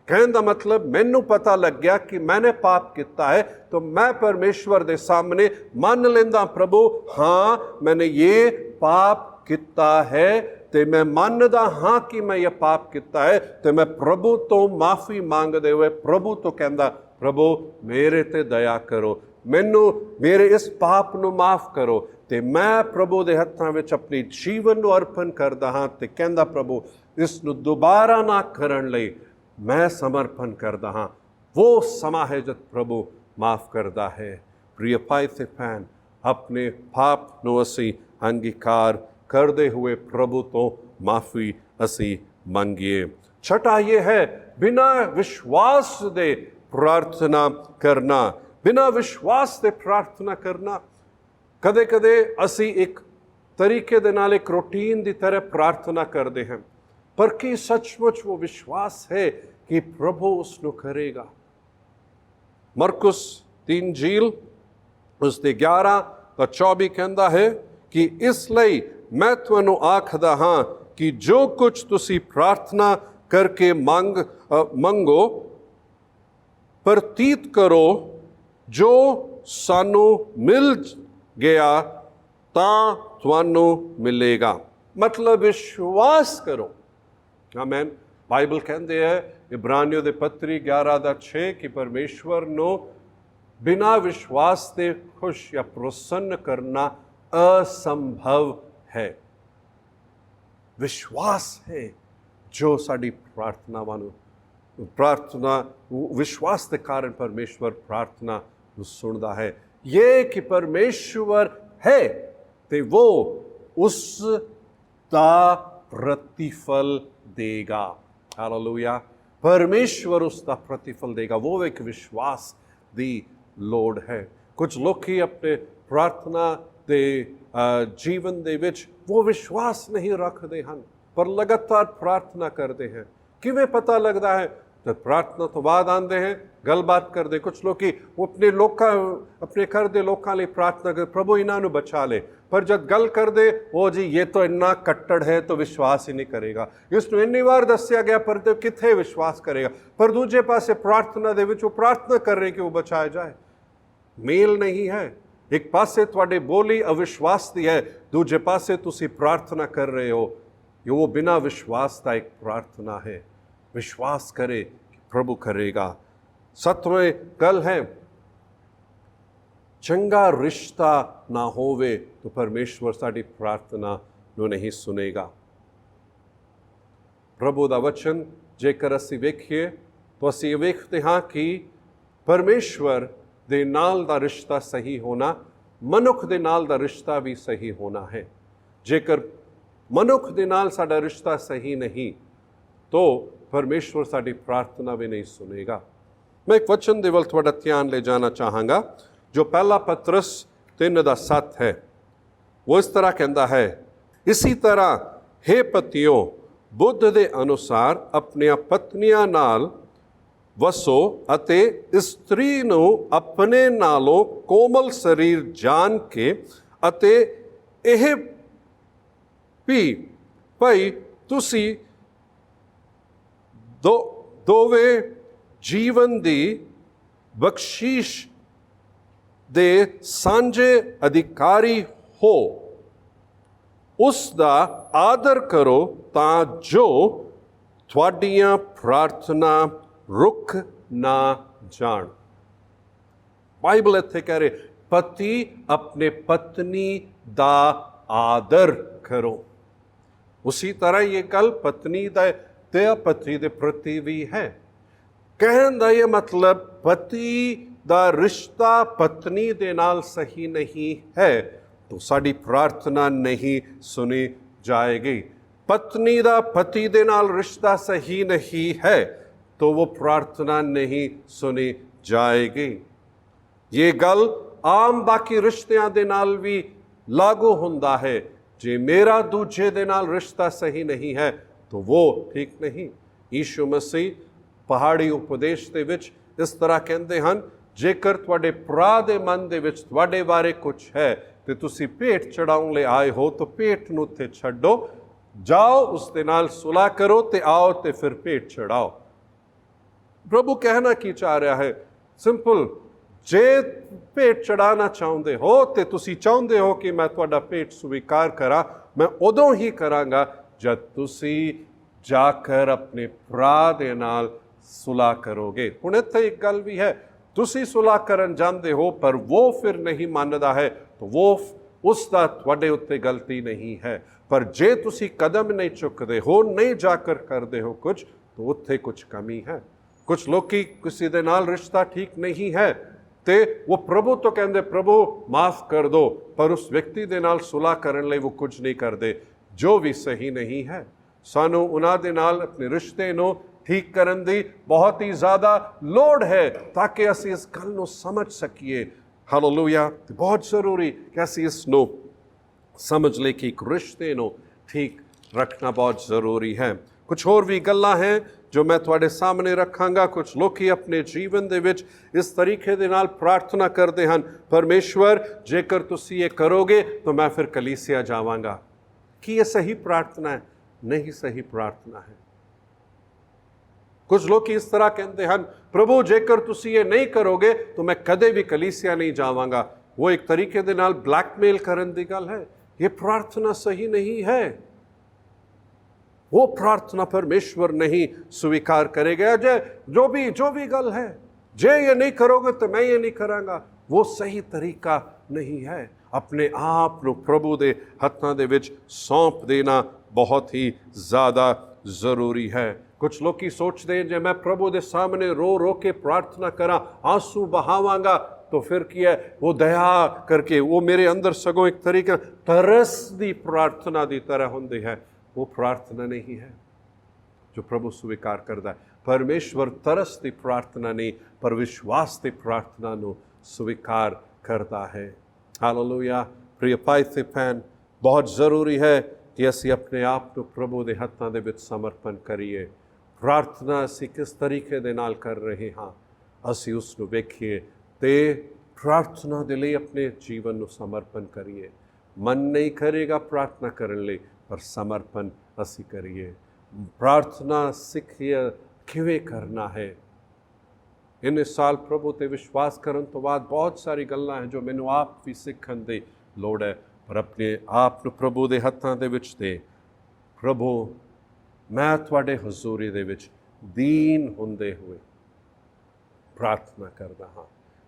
कहने का मतलब मैनू पता लग गया कि मैंने पाप किया है, तो मैं परमेश्वर के सामने मान लेंदा प्रभु हाँ मैंने ये पाप किया है, तो मैं मानदा हाँ कि मैं ये पाप किया है, तो मैं प्रभु तो माफ़ी मांगते हुए प्रभु तो कहता प्रभु मेरे ते दया करो, मैनू मेरे इस पाप नू माफ़ करो, तो मैं प्रभु के हत्थों में अपनी जीवन नू अर्पण करदा हाँ, तो कहता प्रभु इसनू दोबारा ना करन लई मैं समर्पण करदा हाँ। वो समा है जब प्रभु माफ़ करता है। प्रिय भाई से भैन, अपने पाप नू असी अंगीकार करते हुए प्रभु तो माफ़ी असी मांगिए। छठा ये है बिना विश्वास दे प्रार्थना करना। बिना विश्वास दे प्रार्थना करना। कदे कदे असी एक तरीके दे नाल एक रूटीन की तरह प्रार्थना करते हैं, पर कि सचमुच वो विश्वास है कि प्रभु उसनु करेगा। मरकुस 3 जील उसके 11-24 कहता है कि इसलिए मैं तुहानू आखदा हाँ कि जो कुछ तुसी प्रार्थना करके मंगो प्रतीत करो जो सानू मिल गया ता तुहानू मिलेगा। मतलब विश्वास करो। आमीन। बाइबल कहते हैं इब्रानियों दे पत्री 11:6 कि परमेश्वर नो बिना विश्वास के खुश या प्रसन्न करना असंभव है। विश्वास है जो साड़ी प्रार्थना विश्वास के कारण परमेश्वर प्रार्थना सुनता है। ये कि परमेश्वर है तो वो उसका प्रतिफल देगा। हालेलुया। परमेश्वर उसका प्रतिफल देगा। वो एक विश्वास दी लोड़ है। कुछ लोग ही अपने प्रार्थना दे जीवन दे विच वो विश्वास नहीं रखते हैं, पर लगातार प्रार्थना करते हैं। किवें पता लगता है? जब प्रार्थना तो बाद आते हैं, गलबात करते। कुछ लोग वो अपने घर दे लोगों लिए प्रार्थना कर प्रभु इन्हों बचा ले, पर जब गल कर दे वो जी ये तो इन्ना कट्टड़ है तो विश्वास ही नहीं करेगा। इसनू इन्नी बार दसिया गया पर तो किथे विश्वास करेगा। पर दूजे पासे प्रार्थना दे विच वो प्रार्थना कर रहे कि वो बचाया जाए। मेल नहीं है। एक पासे तुहाडे बोली अविश्वास दी है, दूजे पासे तुसी प्रार्थना कर रहे हो, ये वो बिना विश्वास का एक प्रार्थना है। विश्वास करे कि प्रभु करेगा। 7वें गल है चंगा रिश्ता ना होवे तो परमेश्वर साड़ी प्रार्थना नू नहीं सुनेगा। प्रभु दा वचन जेकर असी वेखिए तो असी वेखते हाँ कि परमेश्वर दे नाल दा रिश्ता सही होना, मनुख दे नाल दा रिश्ता भी सही होना है। जेकर मनुख दे नाल साडा रिश्ता सही नहीं तो परमेश्वर साड़ी प्रार्थना भी नहीं सुनेगा। मैं एक वचन दे वल थोड़ा ध्यान ले जाना चाहांगा जो पहला पत्रस 3:7 है। वो इस तरह कहता है, इसी तरह हे पतियों बुद्ध दे अनुसार अपनिया पत्नियां नाल वसो अते स्त्री नू अपने नालों कोमल शरीर जान के अते एह भी भाई तुसी दोवे जीवन दी बख्शीश दे सांझे अधिकारी हो, उसका आदर करो ता जो थोड़ियां प्रार्थना रुक ना जान। बाइबल इत्थे कह रहे पति अपने पत्नी दा आदर करो। उसी तरह ये गल पत्नी ते पति दे प्रति भी है। कहने का ये मतलब पति दा रिश्ता पत्नी दे नाल सही नहीं है तो साड़ी प्रार्थना नहीं सुनी जाएगी। पत्नी दा पति दे नाल रिश्ता सही नहीं है तो वो प्रार्थना नहीं सुनी जाएगी। ये गल आम बाकी रिश्तियां दे नाल भी लागू हुंदा है। जे मेरा दूजे दे नाल रिश्ता सही नहीं है तो वो ठीक नहीं। यीशु मसीह पहाड़ी उपदेश दे विच इस तरह कहते हैं, जेकर तुहाडे भरा दे मन दे विच तुहाडे बारे कुछ है तो तुसी भेंट चढ़ाउण ले आए हो तो भेंट नूं उत्थे छड्डो, जाओ उस दे नाल सुलह करो ते आओ ते फिर भेंट चढ़ाओ। ਪ੍ਰਭੂ ਕਹਿਣਾ ਕੀ ਚਾਹ ਰਿਹਾ ਹੈ? ਸਿੰਪਲ, ਜੇ ਭੇਟ ਚੜਾਉਣਾ ਚਾਹੁੰਦੇ ਹੋ ਤੇ ਤੁਸੀਂ ਚਾਹੁੰਦੇ ਹੋ ਕਿ ਮੈਂ ਤੁਹਾਡਾ ਭੇਟ ਸਵੀਕਾਰ ਕਰਾਂ, ਮੈਂ ਉਦੋਂ ਹੀ ਕਰਾਂਗਾ ਜਦ ਤੁਸੀਂ ਜਾ ਕਰ ਆਪਣੇ ਭਰਾ ਦੇ ਨਾਲ ਸੁਲਾਹ ਕਰੋਗੇ। ਹੁਣ ਇੱਥੇ ਇੱਕ ਗੱਲ ਵੀ ਹੈ, ਤੁਸੀਂ ਸੁਲਾਹ ਕਰਨ ਜਾਂਦੇ ਹੋ ਪਰ ਉਹ ਫਿਰ ਨਹੀਂ ਮੰਨਦਾ ਹੈ ਤਾਂ ਉਹ ਉਸ ਦਾ ਤੁਹਾਡੇ ਉੱਤੇ ਗਲਤੀ ਨਹੀਂ ਹੈ। ਪਰ ਜੇ ਤੁਸੀਂ ਕਦਮ ਨਹੀਂ ਚੁੱਕਦੇ ਹੋ, ਨਹੀਂ ਜਾ ਕਰ ਕਰਦੇ ਹੋ ਕੁਝ, ਤਾਂ ਉੱਥੇ ਕੁਝ ਕਮੀ ਹੈ। ਕੁਝ ਲੋਕੀ ਕਿਸੇ ਦੇ ਨਾਲ ਰਿਸ਼ਤਾ ਠੀਕ ਨਹੀਂ ਹੈ ਤੇ ਉਹ ਪ੍ਰਭੂ ਤੋਂ ਕਹਿੰਦੇ ਪ੍ਰਭੂ ਮਾਫ ਕਰ ਦੋ, ਪਰ ਉਸ ਵਿਅਕਤੀ ਦੇ ਨਾਲ ਸੁਲਾਹ ਕਰਨ ਲਈ ਉਹ ਕੁਝ ਨਹੀਂ ਕਰਦੇ, ਜੋ ਵੀ ਸਹੀ ਨਹੀਂ ਹੈ। ਸਾਨੂੰ ਉਹਨਾਂ ਦੇ ਨਾਲ ਆਪਣੇ ਰਿਸ਼ਤੇ ਨੂੰ ਠੀਕ ਕਰਨ ਦੀ ਬਹੁਤ ਹੀ ਜ਼ਿਆਦਾ ਲੋੜ ਹੈ ਤਾਂ ਕਿ ਅਸੀਂ ਇਸ ਗੱਲ ਨੂੰ ਸਮਝ ਸਕੀਏ। ਹਾਲੇਲੂਇਆ। ਬਹੁਤ ਜ਼ਰੂਰੀ ਕਿ ਅਸੀਂ ਇਸ ਨੂੰ ਸਮਝ ਲਈਏ ਕਿ ਇੱਕ ਰਿਸ਼ਤੇ ਨੂੰ ਠੀਕ ਰੱਖਣਾ ਬਹੁਤ ਜ਼ਰੂਰੀ ਹੈ। ਕੁਝ ਹੋਰ ਵੀ ਗੱਲਾਂ ਹੈ ਜੋ ਮੈਂ ਤੁਹਾਡੇ ਸਾਹਮਣੇ ਰੱਖਾਂਗਾ। ਕੁਝ ਲੋਕੀ ਆਪਣੇ ਜੀਵਨ ਦੇ ਵਿੱਚ ਇਸ ਤਰੀਕੇ ਦੇ ਨਾਲ ਪ੍ਰਾਰਥਨਾ ਕਰਦੇ ਹਨ, ਪਰਮੇਸ਼ਵਰ ਜੇਕਰ ਤੁਸੀਂ ਇਹ ਕਰੋਗੇ ਤਾਂ ਮੈਂ ਫਿਰ ਕਲੀਸਿਆ ਜਾਵਾਂਗਾ। ਕੀ ਇਹ ਸਹੀ ਪ੍ਰਾਰਥਨਾ ਹੈ? ਨਹੀਂ ਸਹੀ ਪ੍ਰਾਰਥਨਾ ਹੈ। ਕੁਝ ਲੋਕ ਇਸ ਤਰ੍ਹਾਂ ਕਹਿੰਦੇ ਹਨ, ਪ੍ਰਭੂ ਜੇਕਰ ਤੁਸੀਂ ਇਹ ਨਹੀਂ ਕਰੋਗੇ ਤਾਂ ਮੈਂ ਕਦੇ ਵੀ ਕਲੀਸਿਆ ਨਹੀਂ ਜਾਵਾਂਗਾ। ਉਹ ਇੱਕ ਤਰੀਕੇ ਦੇ ਨਾਲ ਬਲੈਕਮੇਲ ਕਰਨ ਦੀ ਗੱਲ ਹੈ। ਇਹ ਪ੍ਰਾਰਥਨਾ ਸਹੀ ਨਹੀਂ ਹੈ। वो प्रार्थना परमेश्वर नहीं स्वीकार करेगा। जो भी गल है, जे ये नहीं करोगे तो मैं ये नहीं करांगा, वो सही तरीका नहीं है। अपने आप ਨੂੰ ਪ੍ਰਭੂ ਦੇ ਹੱਥਾਂ ਦੇ ਵਿੱਚ ਸੌਂਪ ਦੇਣਾ ਬਹੁਤ ਹੀ ਜ਼ਿਆਦਾ ਜ਼ਰੂਰੀ ਹੈ। ਕੁਝ ਲੋਕੀ ਸੋਚਦੇ हैं ਜੇ मैं प्रभु ਦੇ ਸਾਹਮਣੇ रो रो के प्रार्थना करा, आंसू बहावांगा तो फिर ਕੀ ਹੈ, वो दया करके वो मेरे अंदर सगों एक तरीका तरस ਦੀ प्रार्थना ਦੀ तरह ਹੁੰਦੀ ਹੈ। वो प्रार्थना नहीं है जो प्रभु स्वीकार करता है। परमेश्वर तरस की प्रार्थना नहीं पर विश्वास की प्रार्थना ਨੂੰ स्वीकार करता है। हालेलुया। प्रिय भाई ते भैन, बहुत ज़रूरी है कि ਅਸੀਂ ਆਪਣੇ ਆਪ ਨੂੰ ਪ੍ਰਭੂ ਦੇ ਹੱਥਾਂ ਦੇ ਵਿੱਚ ਸਮਰਪਣ ਕਰੀਏ। ਪ੍ਰਾਰਥਨਾ ਅਸੀਂ ਕਿਸ ਤਰੀਕੇ ਦੇ ਨਾਲ ਕਰ ਰਹੇ ਹਾਂ, ਅਸੀਂ ਉਸ ਨੂੰ ਵੇਖੀਏ ਤੇ ਪ੍ਰਾਰਥਨਾ ਦੇ ਲਈ ਆਪਣੇ ਜੀਵਨ ਨੂੰ ਸਮਰਪਣ ਕਰੀਏ। ਮਨ ਨਹੀਂ ਕਰੇਗਾ ਪ੍ਰਾਰਥਨਾ ਕਰਨ ਲਈ, ਪਰ ਸਮਰਪਣ ਅਸੀਂ ਕਰੀਏ। ਪ੍ਰਾਰਥਨਾ ਸਿੱਖੀਏ ਕਿਵੇਂ ਕਰਨਾ ਹੈ। ਇੰਨੇ ਸਾਲ ਪ੍ਰਭੂ ਤੇ ਵਿਸ਼ਵਾਸ ਕਰਨ ਤੋਂ ਬਾਅਦ ਬਹੁਤ ਸਾਰੀ ਗੱਲਾਂ ਹੈ ਜੋ ਮੈਨੂੰ ਆਪ ਵੀ ਸਿੱਖਣ ਦੀ ਲੋੜ ਹੈ। ਪਰ ਆਪਣੇ ਆਪ ਨੂੰ ਪ੍ਰਭੂ ਦੇ ਹੱਥਾਂ ਦੇ ਵਿੱਚ ਦੇ, ਪ੍ਰਭੂ ਮੈਂ ਤੁਹਾਡੇ ਹਜ਼ੂਰੀ ਦੇ ਵਿੱਚ ਦੀਨ ਹੁੰਦੇ ਹੋਏ ਪ੍ਰਾਰਥਨਾ ਕਰਦਾ ਹਾਂ,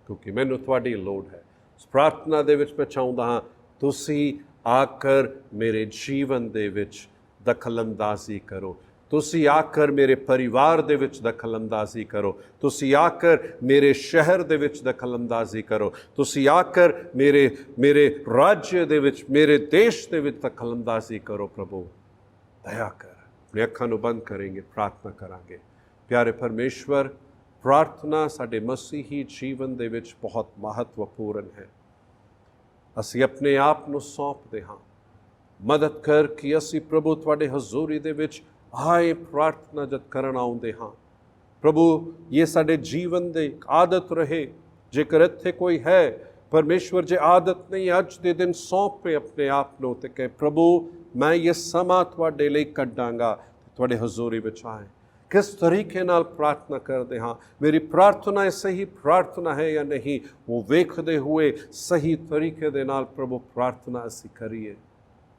ਕਿਉਂਕਿ ਮੈਨੂੰ ਤੁਹਾਡੀ ਲੋੜ ਹੈ। ਉਸ ਪ੍ਰਾਰਥਨਾ ਦੇ ਵਿੱਚ ਮੈਂ ਚਾਹੁੰਦਾ ਹਾਂ ਤੁਸੀਂ ਆकर ਮੇਰੇ ਜੀਵਨ ਦੇ ਵਿੱਚ ਦਖਲਅੰਦਾਜ਼ੀ ਕਰੋ। ਤੁਸੀਂ ਆकर ਮੇਰੇ ਪਰਿਵਾਰ ਦੇ ਵਿੱਚ ਦਖਲਅੰਦਾਜ਼ੀ ਕਰੋ। ਤੁਸੀਂ ਆकर ਮੇਰੇ ਸ਼ਹਿਰ ਦੇ ਵਿੱਚ ਦਖਲਅੰਦਾਜ਼ੀ ਕਰੋ। ਤੁਸੀਂ ਆकर ਮੇਰੇ ਰਾਜ ਦੇ ਵਿੱਚ, ਮੇਰੇ ਦੇਸ਼ ਦੇ ਵਿੱਚ ਦਖਲਅੰਦਾਜ਼ੀ ਕਰੋ। ਪ੍ਰਭੂ ਦਇਆ ਕਰ। ਆਪਣੀ ਅੱਖਾਂ ਨੂੰ ਬੰਦ ਕਰਾਂਗੇ, ਪ੍ਰਾਰਥਨਾ ਕਰਾਂਗੇ। ਪਿਆਰੇ ਪਰਮੇਸ਼ਵਰ, ਪ੍ਰਾਰਥਨਾ ਸਾਡੇ ਮਸੀਹੀ ਜੀਵਨ ਦੇ ਵਿੱਚ ਬਹੁਤ ਮਹੱਤਵਪੂਰਨ ਹੈ। ਅਸੀਂ ਆਪਣੇ ਆਪ ਨੂੰ ਸੌਂਪਦੇ ਹਾਂ। ਮਦਦ ਕਰ ਕਿ ਅਸੀਂ ਪ੍ਰਭੂ ਤੁਹਾਡੇ ਹਜ਼ੂਰੀ ਦੇ ਵਿੱਚ ਆਏ ਪ੍ਰਾਰਥਨਾ ਜਦ ਕਰਨ ਆਉਂਦੇ ਹਾਂ। ਪ੍ਰਭੂ ਇਹ ਸਾਡੇ ਜੀਵਨ ਦੀ ਆਦਤ ਰਹੇ। ਜੇਕਰ ਇੱਥੇ ਕੋਈ ਹੈ ਪਰਮੇਸ਼ਵਰ, ਜੇ ਆਦਤ ਨਹੀਂ, ਅੱਜ ਦੇ ਦਿਨ ਸੌਂਪੇ ਆਪਣੇ ਆਪ ਨੂੰ ਤੇ ਕਹੇ ਪ੍ਰਭੂ ਮੈਂ ਇਹ ਸਮਾਂ ਤੁਹਾਡੇ ਲਈ ਕੱਢਾਂਗਾ, ਤੁਹਾਡੇ ਹਜ਼ੂਰੀ ਵਿੱਚ ਆਏ। किस तरीके नाल प्रार्थना करते हाँ, मेरी प्रार्थना सही प्रार्थना है या नहीं, वो वेखते हुए सही तरीके दे नाल प्रभु प्रार्थना असी करिए।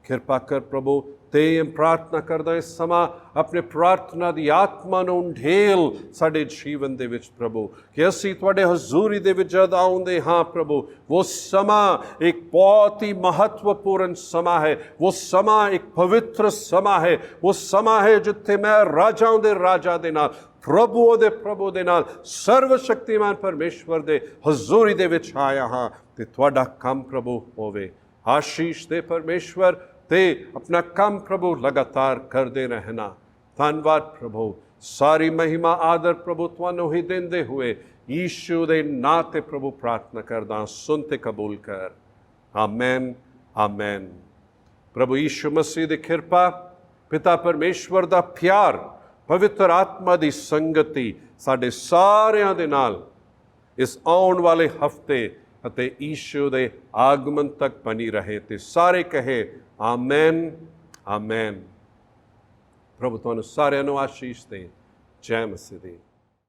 कृपा कर प्रभु ते प्रार्थना करदा इस समा अपने प्रार्थना दी आत्मा नूं ढेल साडे जीवन दे विच प्रभु, कि असी तुहाडे हजूरी दे विच जद आउंदे हाँ प्रभु, वो समा एक बहुत ही महत्वपूर्ण समा है। वो समा एक पवित्र समा है। वो समा है जिथे मैं राजाओं दे राजा दे नाल, प्रभु दे नाल, सर्वशक्तिमान परमेश्वर दे हजूरी दे विच आया हाँ। ते तुहाडा काम प्रभु होवे। आशीष दे परमेश्वर, ते अपना काम प्रभु लगातार करते रहना। धन्यवाद प्रभु। सारी महिमा आदर प्रभु तुहानू ही देंदे हुए यीशु दे नां ते प्रभु प्रार्थना करदा, सुनते कबूल कर। आमेन आमेन। प्रभु यीशु मसीह दी कृपा, पिता परमेश्वर दा प्यार, पवित्र आत्मा दी संगति साडे सारियां दे नाल इस आउण वाले हफ्ते ਅਤੇ ਈਸ਼ੂ ਦੇ ਆਗਮਨ ਤੱਕ ਬਣੀ ਰਹੇ। ਤੇ ਸਾਰੇ ਕਹੇ ਆਮੈਨ ਆਮੈਨ। ਪ੍ਰਭੂ ਤੁਹਾਨੂੰ ਸਾਰਿਆਂ ਨੂੰ ਆਸ਼ੀਸ਼ ਦੇ। ਜੈ ਮਸੀਹ ਦੀ।